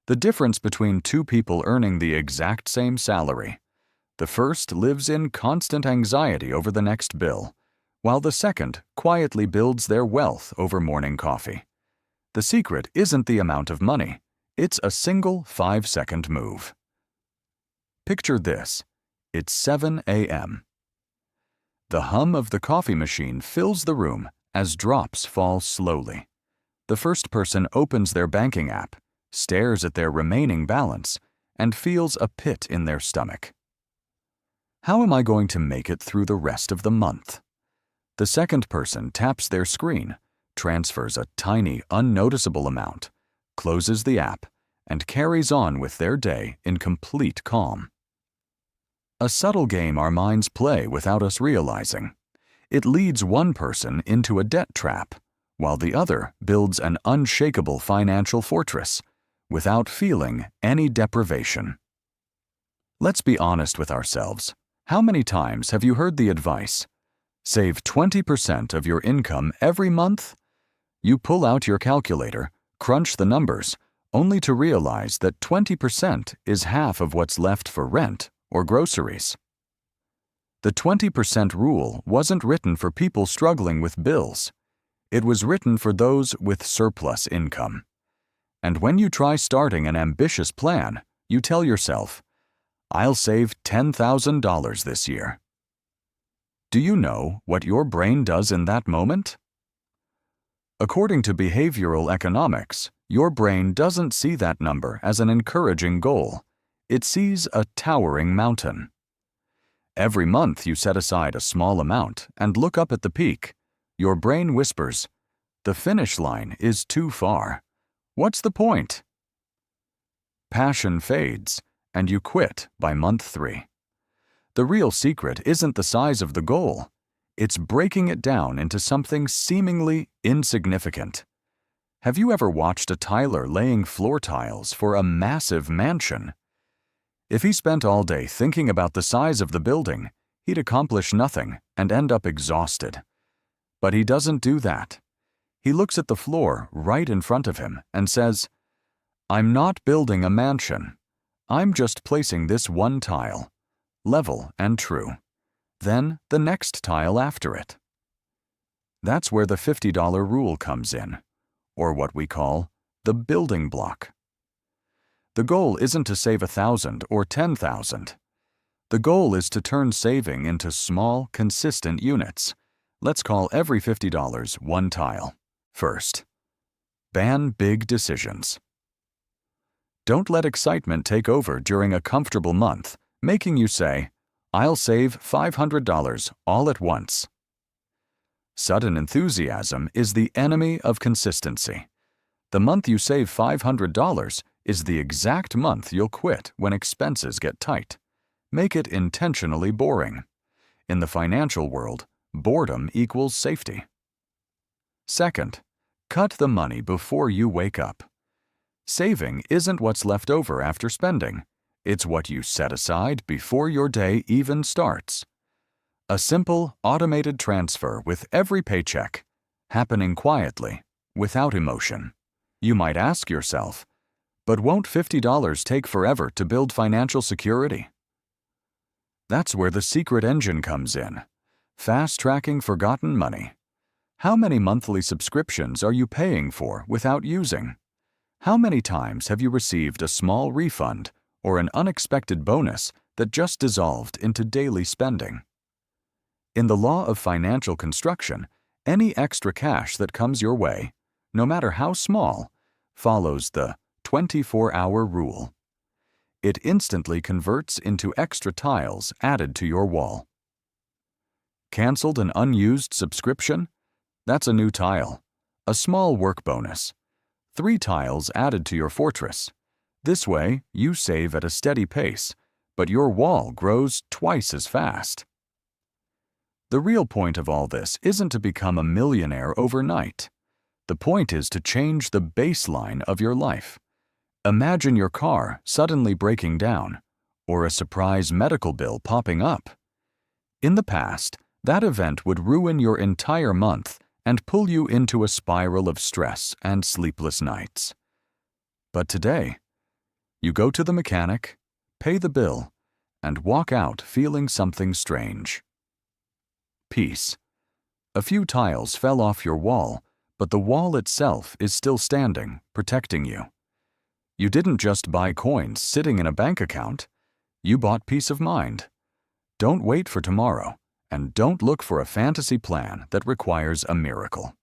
The difference between two people earning the exact same salary. The first lives in constant anxiety over the next bill, while the second quietly builds their wealth over morning coffee. The secret isn't the amount of money, it's a single 5-second move. Picture this. It's 7 a.m. The hum of the coffee machine fills the room as drops fall slowly. The first person opens their banking app, stares at their remaining balance, and feels a pit in their stomach. How am I going to make it through the rest of the month? The second person taps their screen, transfers a tiny, unnoticeable amount, closes the app, and carries on with their day in complete calm. A subtle game our minds play without us realizing. It leads one person into a debt trap, while the other builds an unshakable financial fortress, without feeling any deprivation. Let's be honest with ourselves. How many times have you heard the advice, save 20% of your income every month? You pull out your calculator, crunch the numbers, only to realize that 20% is half of what's left for rent or groceries. The 20% rule wasn't written for people struggling with bills. It was written for those with surplus income. And when you try starting an ambitious plan, you tell yourself, I'll save $10,000 this year. Do you know what your brain does in that moment? According to behavioral economics, your brain doesn't see that number as an encouraging goal. It sees a towering mountain. Every month you set aside a small amount and look up at the peak. Your brain whispers, the finish line is too far. What's the point? Passion fades, and you quit by month 3. The real secret isn't the size of the goal. It's breaking it down into something seemingly insignificant. Have you ever watched a tiler laying floor tiles for a massive mansion? If he spent all day thinking about the size of the building, he'd accomplish nothing and end up exhausted. But he doesn't do that. He looks at the floor right in front of him and says, I'm not building a mansion. I'm just placing this one tile, level and true. Then the next tile after it. That's where the $50 rule comes in, or what we call the building block. The goal isn't to save 1,000 or 10,000. The goal is to turn saving into small, consistent units. Let's call every $50 one tile. First, ban big decisions. Don't let excitement take over during a comfortable month, making you say, I'll save $500 all at once. Sudden enthusiasm is the enemy of consistency. The month you save $500 is the exact month you'll quit when expenses get tight. Make it intentionally boring. In the financial world, boredom equals safety. Second, cut the money before you wake up. Saving isn't what's left over after spending. It's what you set aside before your day even starts. A simple, automated transfer with every paycheck, happening quietly, without emotion. You might ask yourself, but won't $50 take forever to build financial security? That's where the secret engine comes in. Fast-tracking forgotten money. How many monthly subscriptions are you paying for without using? How many times have you received a small refund or an unexpected bonus that just dissolved into daily spending? In the law of financial construction, any extra cash that comes your way, no matter how small, follows the 24-hour rule. It instantly converts into extra tiles added to your wall. Canceled an unused subscription? That's a new tile, a small work bonus. 3 tiles added to your fortress. This way, you save at a steady pace, but your wall grows twice as fast. The real point of all this isn't to become a millionaire overnight. The point is to change the baseline of your life. Imagine your car suddenly breaking down, or a surprise medical bill popping up. In the past, that event would ruin your entire month and pull you into a spiral of stress and sleepless nights. But today, You go to the mechanic, pay the bill, and walk out feeling something strange. Peace. A few tiles fell off your wall, but the wall itself is still standing, protecting you. You didn't just buy coins sitting in a bank account. You bought peace of mind. Don't wait for tomorrow, and don't look for a fantasy plan that requires a miracle.